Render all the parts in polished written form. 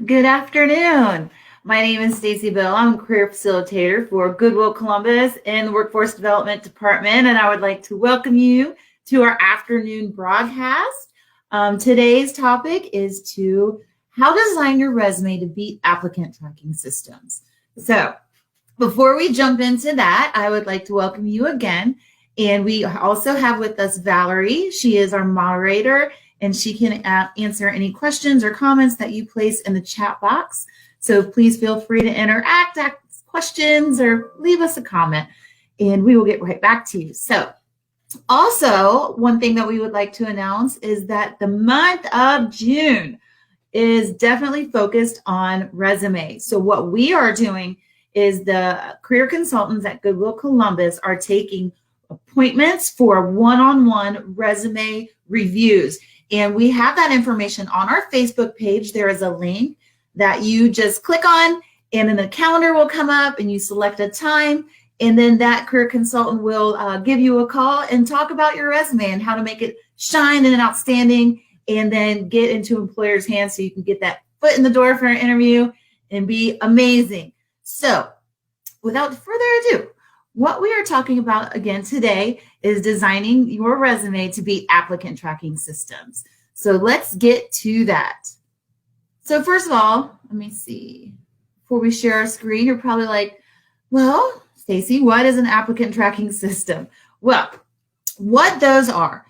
Good afternoon. My name is Stacy Bill. I'm a career facilitator for Goodwill Columbus in the Workforce Development Department, and I would like to welcome you to our afternoon broadcast. Today's topic is to how to design your resume to beat applicant tracking systems. So before we jump into that, I would like to welcome you again. And we also have with us Valerie. She is our moderator, and she can answer any questions or comments that you place in the chat box. So please feel free to interact, ask questions, or leave us a comment, and we will get right back to you. So also, one thing that we would like to announce is that the month of June is definitely focused on resumes. So what we are doing is the career consultants at Goodwill Columbus are taking appointments for one-on-one resume reviews. And we have that information on our Facebook page. There is a link that you just click on, and then the calendar will come up and you select a time. And then that career consultant will give you a call and talk about your resume and how to make it shine and outstanding, and then get into employers' hands so you can get that foot in the door for an interview and be amazing. So without further ado, what we are talking about again today is designing your resume to beat applicant tracking systems. So let's get to that. So first of all, let me see. Before we share our screen, you're probably like, well, Stacy, what is an applicant tracking system? Well, what those are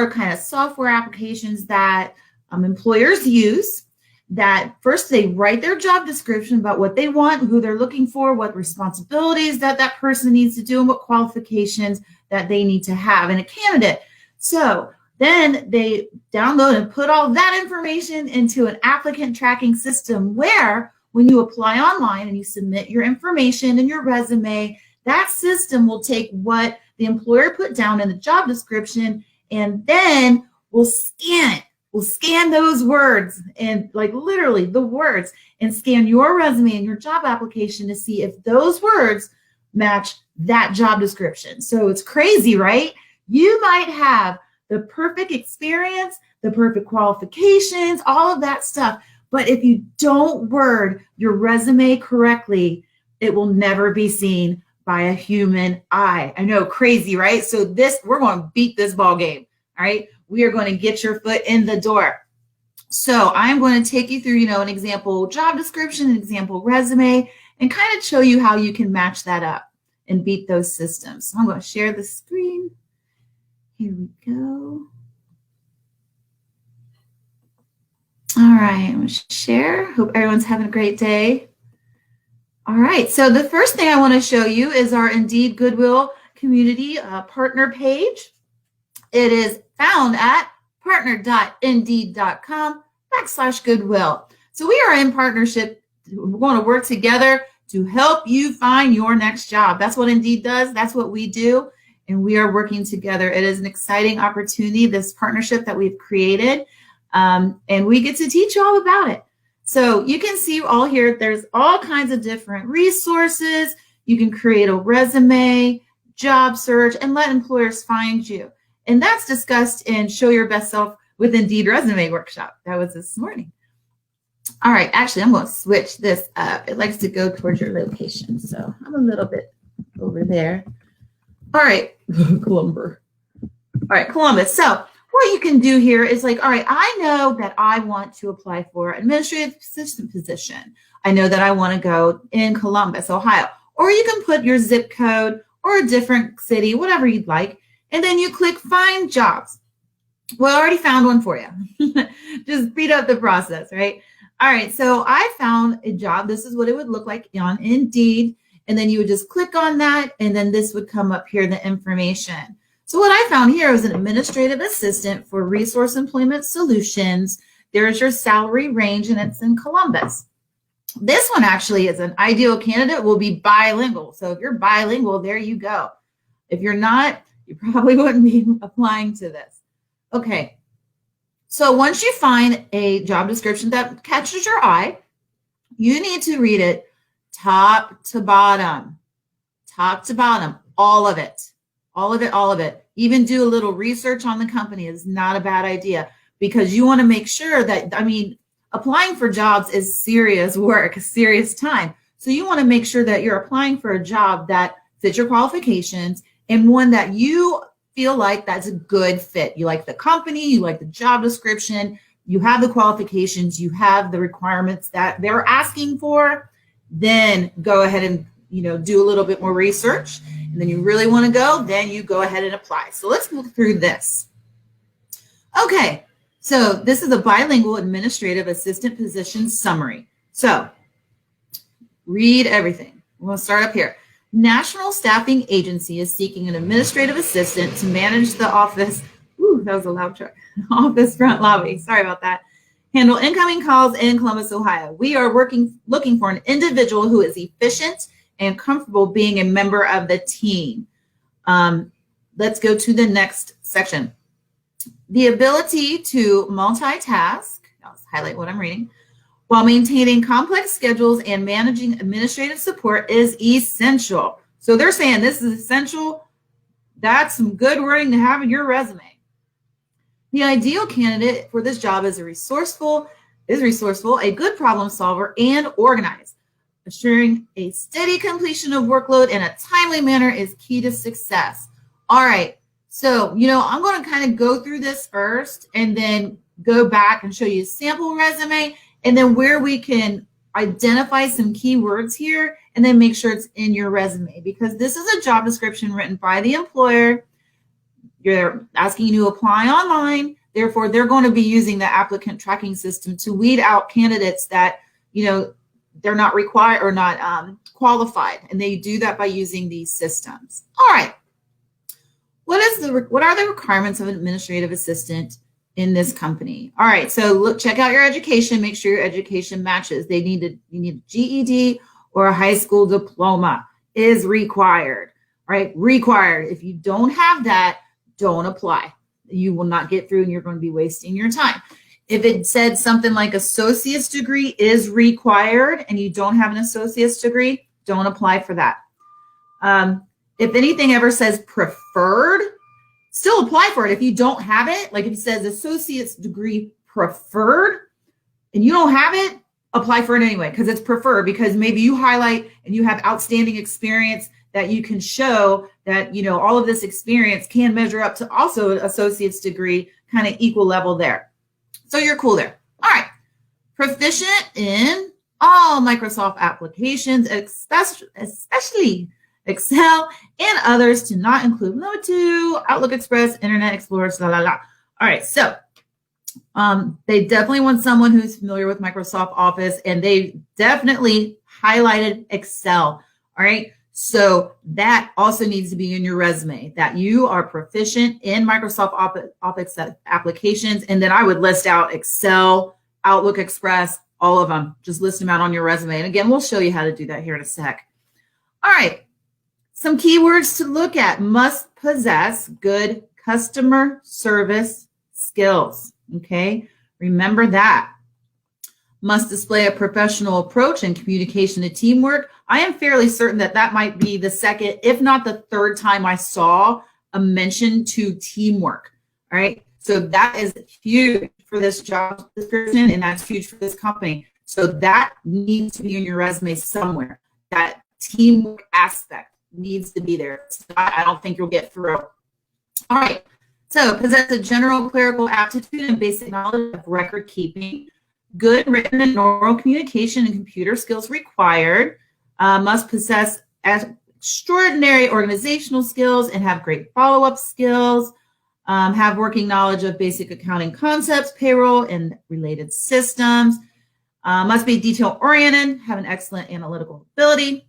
kind of software applications that employers use, that first they write their job description about what they want, who they're looking for, what responsibilities that that person needs to do, and what qualifications that they need to have in a candidate. So then they download and put all that information into an applicant tracking system where when you apply online and you submit your information and your resume, that system will take what the employer put down in the job description and then will scan it. We'll scan those words, and like literally the words, and scan your resume and your job application to see if those words match that job description. So it's crazy, right? You might have the perfect experience, the perfect qualifications, all of that stuff. But if you don't word your resume correctly, it will never be seen by a human eye. I know, crazy, right? So we're going to beat this ball game, all right? We are going to get your foot in the door. So I'm going to take you through, an example job description, an example resume, and kind of show you how you can match that up and beat those systems. So I'm going to share the screen. Here we go. All right, I'm going to share. Hope everyone's having a great day. All right, so the first thing I want to show you is our Indeed Goodwill Community partner page. It is found at partner.indeed.com/Goodwill. So we are in partnership. We're going to work together to help you find your next job. That's what Indeed does. That's what we do. And we are working together. It is an exciting opportunity, this partnership that we've created. And we get to teach you all about it. So you can see all here, there's all kinds of different resources. You can create a resume, job search, and let employers find you. And that's discussed in Show Your Best Self with Indeed Resume Workshop. That was this morning. All right, actually, I'm going to switch this up. It likes to go towards your location. So I'm a little bit over there. All right, Columbus. All right, Columbus. So what you can do here is like, all right, I know that I want to apply for an administrative assistant position. I know that I want to go in Columbus, Ohio. Or you can put your zip code or a different city, whatever you'd like. And then you click Find Jobs. Well, I already found one for you. Just speed up the process, right? All right, so I found a job. This is what it would look like on Indeed. And then you would just click on that, and then this would come up here, the information. So what I found here is an administrative assistant for Resource Employment Solutions. There's your salary range, and it's in Columbus. This one actually is an ideal candidate, will be bilingual. So if you're bilingual, there you go. If you're not, you probably wouldn't be applying to this. Okay, so once you find a job description that catches your eye, you need to read it top to bottom, all of it. Even do a little research on the company is not a bad idea, because you want to make sure that, applying for jobs is serious work, serious time. So you want to make sure that you're applying for a job that fits your qualifications and one that you feel like that's a good fit. You like the company, you like the job description, you have the qualifications, you have the requirements that they're asking for. Then go ahead and do a little bit more research. And then you really want to go, then you go ahead and apply. So let's look through this. Okay, so this is a bilingual administrative assistant position summary. So read everything. We'll start up here. National Staffing Agency is seeking an administrative assistant to manage the office. Ooh, that was a loud truck. Office front lobby. Sorry about that. Handle incoming calls in Columbus, Ohio. We are looking for an individual who is efficient and comfortable being a member of the team. Let's go to the next section. The ability to multitask, I'll highlight what I'm reading, while maintaining complex schedules and managing administrative support is essential. So they're saying this is essential. That's some good wording to have in your resume. The ideal candidate for this job is resourceful, a good problem solver, and organized. Assuring a steady completion of workload in a timely manner is key to success. All right, so, I'm going to kind of go through this first and then go back and show you a sample resume and then where we can identify some keywords here and then make sure it's in your resume, because this is a job description written by the employer. You're asking you to apply online. Therefore, they're going to be using the applicant tracking system to weed out candidates that, they're not required or not qualified. And they do that by using these systems. All right. What are the requirements of an administrative assistant in this company? All right, so check out your education. Make sure your education matches. You need a GED or a high school diploma is required. All right, required. If you don't have that, don't apply. You will not get through and you're going to be wasting your time. If it said something like associate's degree is required and you don't have an associate's degree, don't apply for that. If anything ever says preferred, still apply for it. If you don't have it, like if it says associate's degree preferred and you don't have it, apply for it anyway, because it's preferred, because maybe you highlight and you have outstanding experience that you can show that, all of this experience can measure up to also an associate's degree, kind of equal level there. So you're cool there. All right. Proficient in all Microsoft applications, especially Excel and others, to not include Note 2, Outlook Express, Internet Explorer, la la la. All right, so they definitely want someone who's familiar with Microsoft Office, and they definitely highlighted Excel. All right, so that also needs to be in your resume, that you are proficient in Microsoft Office applications, and then I would list out Excel, Outlook Express, all of them. Just list them out on your resume, and again, we'll show you how to do that here in a sec. All right. Some keywords to look at: must possess good customer service skills. Okay, remember that. Must display a professional approach and communication to teamwork. I am fairly certain that that might be the second, if not the third time I saw a mention to teamwork. All right, so that is huge for this job description, and that's huge for this company. So that needs to be in your resume somewhere. That teamwork aspect needs to be there. I don't think you'll get through. All right, so possess a general clerical aptitude and basic knowledge of record keeping. Good written and oral communication and computer skills required. Must possess extraordinary organizational skills and have great follow-up skills. Have working knowledge of basic accounting concepts, payroll, and related systems. Must be detail-oriented, have an excellent analytical ability.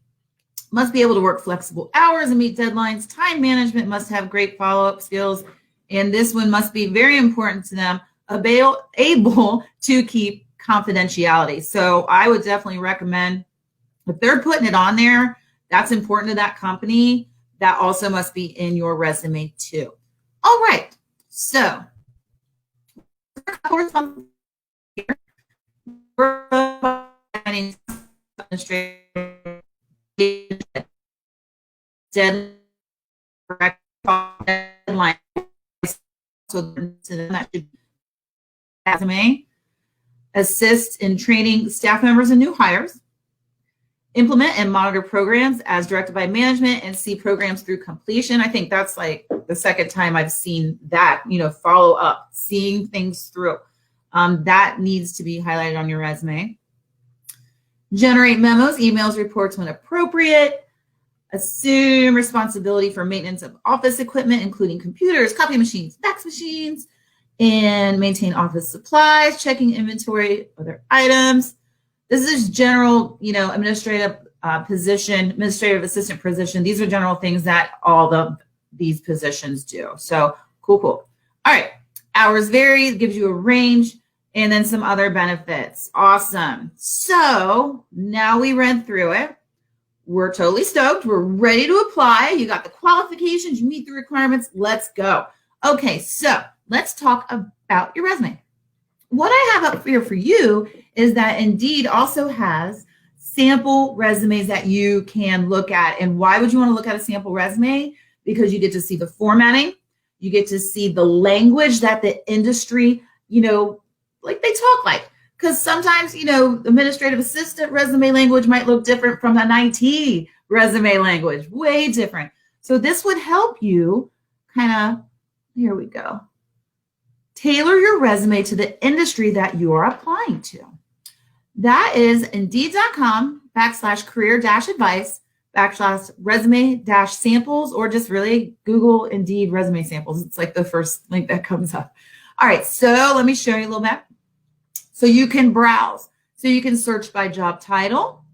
Must be able to work flexible hours and meet deadlines. Time management, must have great follow-up skills. And this one must be very important to them, able to keep confidentiality. So I would definitely recommend, if they're putting it on there, that's important to that company. That also must be in your resume too. All right, so deadline. So that should resume. assist in training staff members and new hires, implement and monitor programs as directed by management, and see programs through completion. I think that's like the second time I've seen that, follow up, seeing things through. That needs to be highlighted on your resume. Generate memos, emails, reports when appropriate. Assume responsibility for maintenance of office equipment, including computers, copy machines, fax machines, and maintain office supplies, checking inventory, other items. This is general, administrative administrative assistant position. These are general things that all these positions do. So cool. All right. Hours vary, gives you a range, and then some other benefits. Awesome. So now we read through it. We're totally stoked. We're ready to apply. You got the qualifications. You meet the requirements. Let's go. Okay, so let's talk about your resume. What I have up here for you is that Indeed also has sample resumes that you can look at. And why would you want to look at a sample resume? Because you get to see the formatting. You get to see the language that the industry, like they talk like. Because sometimes, administrative assistant resume language might look different from an IT resume language, way different. So this would help you here we go, tailor your resume to the industry that you are applying to. That is indeed.com/career-advice/resume-samples, or just really Google Indeed resume samples. It's like the first link that comes up. All right, so let me show you a little bit. So you can browse. So you can search by job title,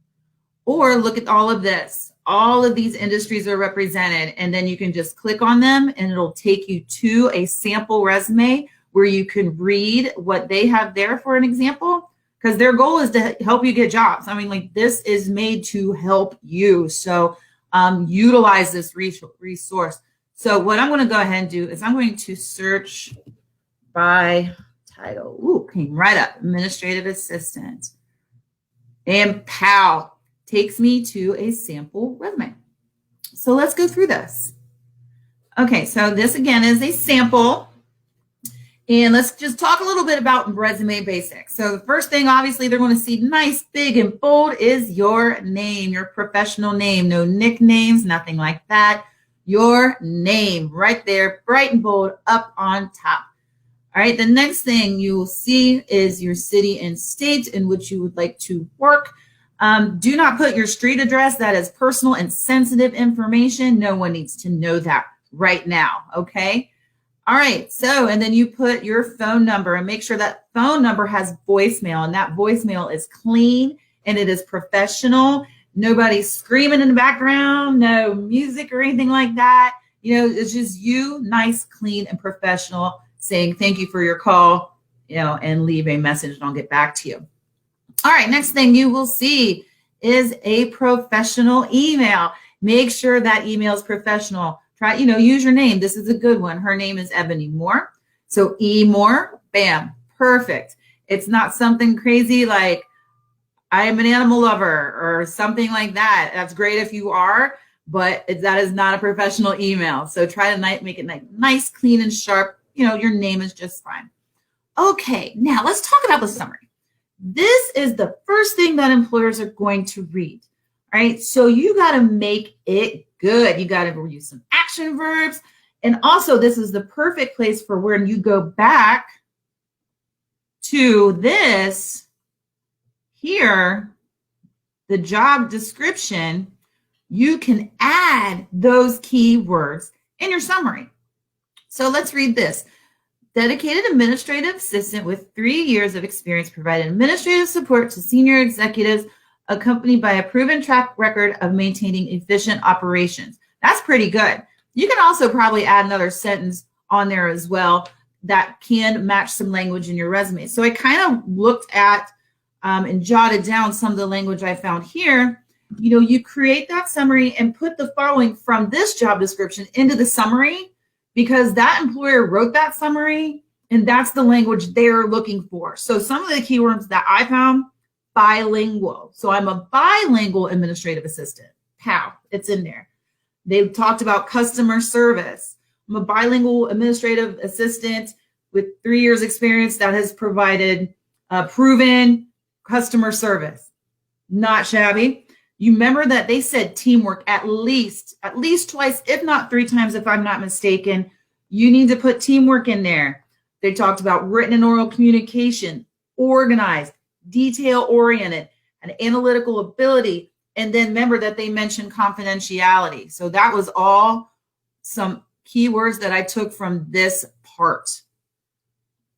or look at all of this. All of these industries are represented, and then you can just click on them and it'll take you to a sample resume where you can read what they have there for an example, because their goal is to help you get jobs. I mean, this is made to help you. So utilize this resource. So what I'm going to go ahead and do is I'm going to search by title. Ooh, came right up. Administrative assistant. And pow, takes me to a sample resume. So let's go through this. Okay, so this again is a sample. And let's just talk a little bit about resume basics. So the first thing, obviously, they're going to see nice, big, and bold is your name, your professional name. No nicknames, nothing like that. Your name right there, bright and bold, up on top. All right, the next thing you will see is your city and state in which you would like to work. Do not put your street address. That is personal and sensitive information. No one needs to know that right now, okay? All right, so, and then you put your phone number and make sure that phone number has voicemail, and that voicemail is clean and it is professional. Nobody's screaming in the background, no music or anything like that. It's just you, nice, clean, and professional, saying thank you for your call, and leave a message and I'll get back to you. All right, next thing you will see is a professional email. Make sure that email is professional. Try, use your name. This is a good one. Her name is Ebony Moore. So E Moore, bam, perfect. It's not something crazy like I am an animal lover or something like that. That's great if you are, but that is not a professional email. So try to make it nice, clean, and sharp. Your name is just fine. Okay, now let's talk about the summary. This is the first thing that employers are going to read, right? So you got to make it good. You got to use some action verbs. And also, this is the perfect place for when you go back to this here, the job description, you can add those keywords in your summary. So let's read this. Dedicated administrative assistant with 3 years of experience providing administrative support to senior executives, accompanied by a proven track record of maintaining efficient operations. That's pretty good. You can also probably add another sentence on there as well that can match some language in your resume. So I kind of looked at and jotted down some of the language I found here. You create that summary and put the following from this job description into the summary, because that employer wrote that summary and that's the language they're looking for. So some of the keywords that I found, bilingual. So I'm a bilingual administrative assistant. Pow, it's in there. They talked about customer service. I'm a bilingual administrative assistant with 3 years experience that has provided Proven customer service. Not shabby. You remember that they said teamwork at least twice, if not 3 times, if I'm not mistaken. You need to put teamwork in there. They talked about written and oral communication, organized, detail-oriented, and analytical ability. And then remember that they mentioned confidentiality. So that was all some keywords that I took from this part.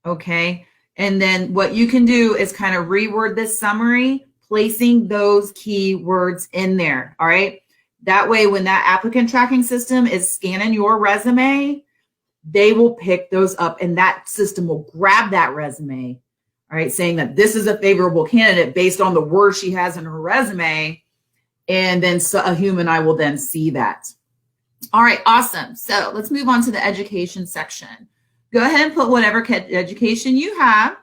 Okay. And then what you can do is kind of reword this summary, placing those keywords in there. All right. That way, when that applicant tracking system is scanning your resume, they will pick those up and that system will grab that resume. All right. Saying that this is a favorable candidate based on the words she has in her resume. And then a human eye will then see that. All right. Awesome. So let's move on to the education section. Go ahead and put whatever education you have.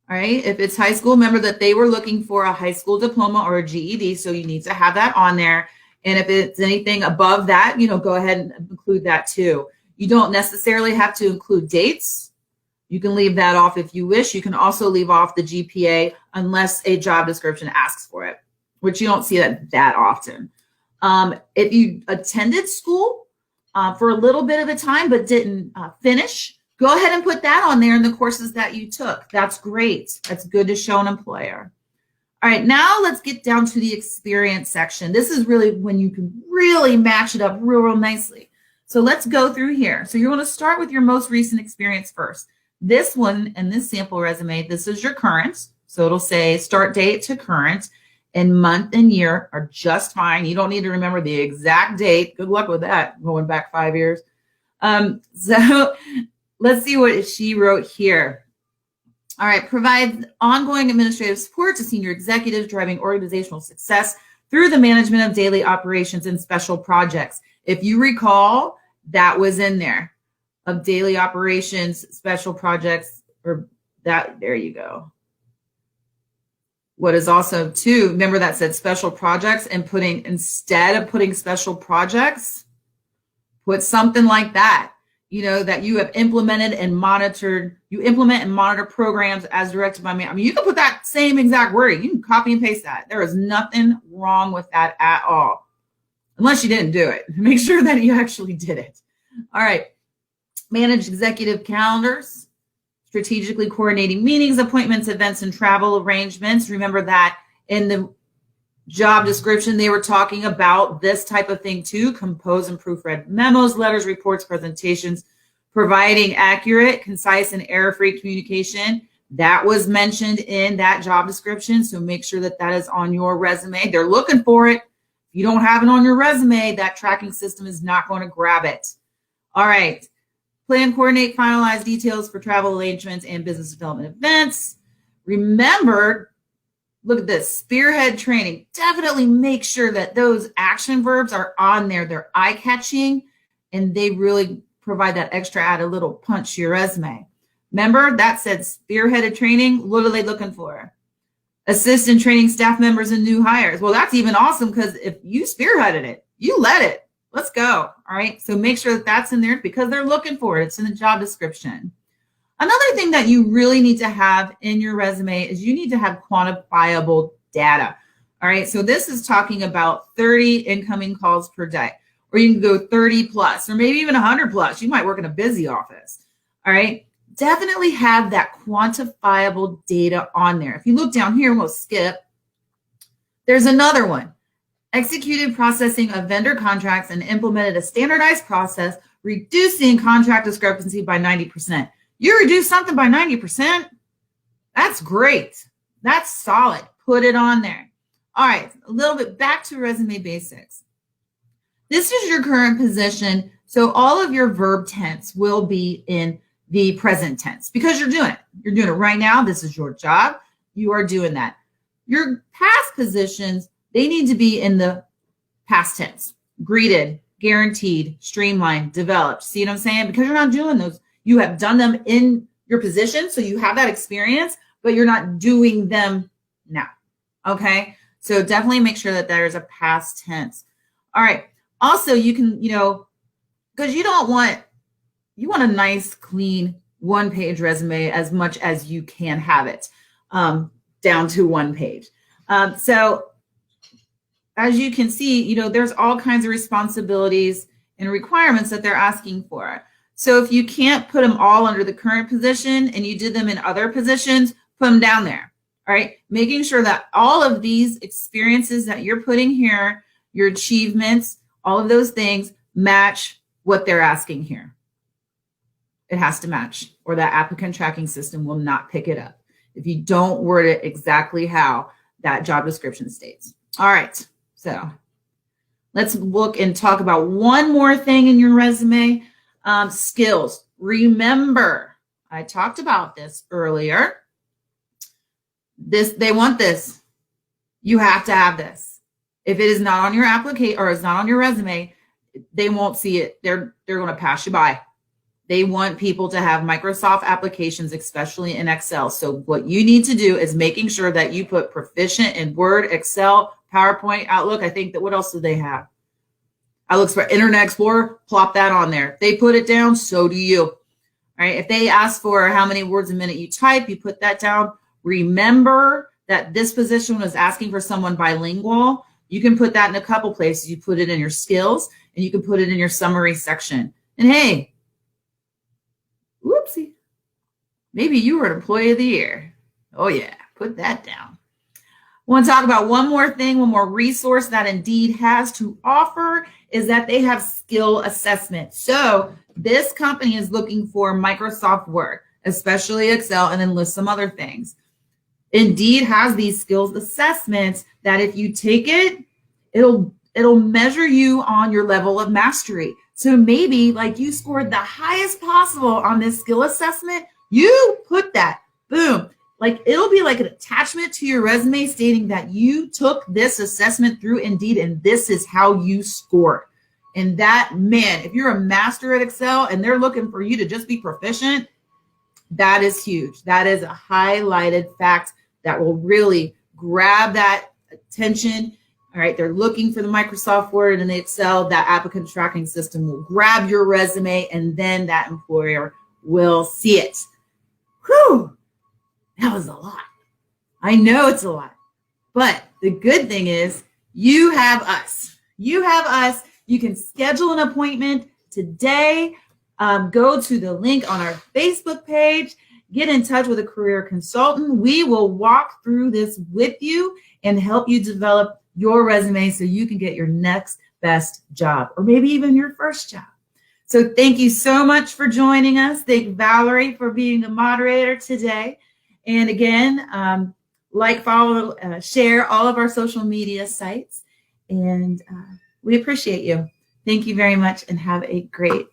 All right. If it's high school, remember that they were looking for a high school diploma or a GED. So you need to have that on there. And if it's anything above that, go ahead and include that too. You don't necessarily have to include dates. You can leave that off if you wish. You can also leave off the GPA unless a job description asks for it, which you don't see that often. If you attended school for a little bit of a time but didn't finish, go ahead and put that on there in the courses that you took. That's great. That's good to show an employer. All right, now let's get down to the experience section. This is really when you can really match it up real nicely. So let's go through here. So you're going to start with your most recent experience first. This one and this sample resume, this is your current. So it'll say start date to current, and month and year are just fine. You don't need to remember the exact date. Good luck with that, going back 5 years. So let's see what she wrote here. All right, provide ongoing administrative support to senior executives driving organizational success through the management of daily operations and special projects. If you recall, that was in there, of daily operations, special projects, or that, there you go. What is also too, remember that said special projects, and instead of putting special projects, put something like that, that you have implemented and monitored. You implement and monitor programs as directed by me. I mean, you can put that same exact word. You can copy and paste that. There is nothing wrong with that at all, unless you didn't do it. Make sure that you actually did it. All right. Manage executive calendars, strategically coordinating meetings, appointments, events, and travel arrangements. Remember that in the job description, they were talking about this type of thing too. Compose and proofread memos, letters, reports, presentations, providing accurate, concise, and error-free communication. That was mentioned in that job description. So make sure that that is on your resume. They're looking for it. If you don't have it on your resume, that tracking system is not going to grab it. All right. Plan, coordinate, finalize details for travel arrangements and business development events. Remember, look at this, spearhead training. Definitely make sure that those action verbs are on there. They're eye-catching, and they really provide that extra added little punch to your resume. Remember, that said spearheaded training. What are they looking for? Assist in training staff members and new hires. Well, that's even awesome, because if you spearheaded it, you led it. Let's go. All right. So make sure that that's in there because they're looking for it. It's in the job description. Another thing that you really need to have in your resume is you need to have quantifiable data. All right. So this is talking about 30 incoming calls per day, or you can go 30 plus, or maybe even 100 plus. You might work in a busy office. All right. Definitely have that quantifiable data on there. If you look down here, we'll skip. There's another one. Executed processing of vendor contracts and implemented a standardized process, reducing contract discrepancy by 90%. You reduce something by 90%? That's great. That's solid. Put it on there. All right, a little bit back to resume basics. This is your current position, so all of your verb tense will be in the present tense because you're doing it. You're doing it right now. This is your job. You are doing that. Your past positions, they need to be in the past tense. Greeted, guaranteed, streamlined, developed. See what I'm saying? Because you're not doing those. You have done them in your position, so you have that experience, but you're not doing them now. Okay? So definitely make sure that there's a past tense. All right. Also, you can, because you want a nice, clean one-page resume as much as you can have it, down to one page. So as you can see, there's all kinds of responsibilities and requirements that they're asking for. So if you can't put them all under the current position and you did them in other positions, put them down there. All right, making sure that all of these experiences that you're putting here, your achievements, all of those things match what they're asking here. It has to match, or that applicant tracking system will not pick it up if you don't word it exactly how that job description states. All right, so let's look and talk about one more thing in your resume, skills. Remember, I talked about this earlier. They want this. You have to have this. If it is not on your application or is not on your resume, they won't see it. They're going to pass you by. They want people to have Microsoft applications, especially in Excel. So what you need to do is making sure that you put proficient in Word, Excel, PowerPoint, Outlook. I think that, what else do they have? Outlook for Internet Explorer, plop that on there. If they put it down, so do you. All right. If they ask for how many words a minute you type, you put that down. Remember that this position was asking for someone bilingual. You can put that in a couple places. You put it in your skills and you can put it in your summary section. And hey, whoopsie, maybe you were an employee of the year. Oh yeah, put that down. I want to talk about one more thing, one more resource that Indeed has to offer is that they have skill assessment. So this company is looking for Microsoft Word, especially Excel, and then list some other things. Indeed has these skills assessments that if you take it, it'll measure you on your level of mastery. So maybe like you scored the highest possible on this skill assessment, you put that, boom. Like it'll be like an attachment to your resume stating that you took this assessment through Indeed and this is how you scored. And that, man, if you're a master at Excel and they're looking for you to just be proficient, that is huge. That is a highlighted fact that will really grab that attention. All right, they're looking for the Microsoft Word and the Excel. That applicant tracking system will grab your resume and then that employer will see it. Whew, that was a lot. I know it's a lot, but the good thing is you have us. You have us. You can schedule an appointment today. Go to the link on our Facebook page. Get in touch with a career consultant. We will walk through this with you and help you develop your resume so you can get your next best job or maybe even your first job. So thank you so much for joining us. Thank Valerie for being the moderator today. And again, like, follow, share all of our social media sites. And we appreciate you. Thank you very much and have a great